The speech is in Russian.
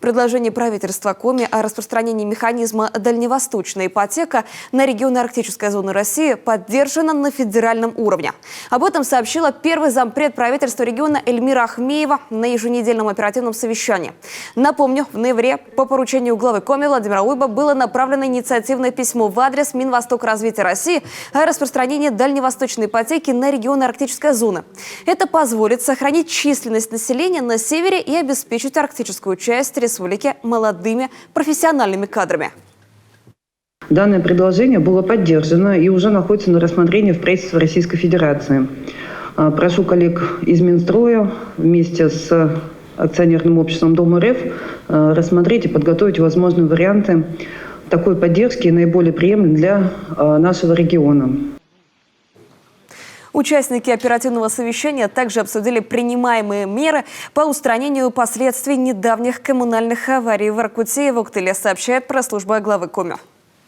Предложение правительства Коми о распространении механизма «Дальневосточная ипотека» на регионы Арктической зоны России поддержано на федеральном уровне. Об этом сообщила первый зампред правительства региона Эльмира Ахмеева на еженедельном оперативном совещании. Напомню, в ноябре по поручению главы Коми Владимира Уйба было направлено инициативное письмо в адрес Минвостокразвития России о распространении дальневосточной ипотеки на регионы Арктической зоны. Это позволит сохранить численность населения на севере и обеспечить арктическую часть республики молодыми профессиональными кадрами. Данное предложение было поддержано и уже находится на рассмотрении в правительстве Российской Федерации. Прошу коллег из Минстроя вместе с акционерным обществом Дом РФ рассмотреть и подготовить возможные варианты такой поддержки, наиболее приемлемой для нашего региона. Участники оперативного совещания также обсудили принимаемые меры по устранению последствий недавних коммунальных аварий в Воркуте и Вуктыле, сообщает пресс-служба главы Коми.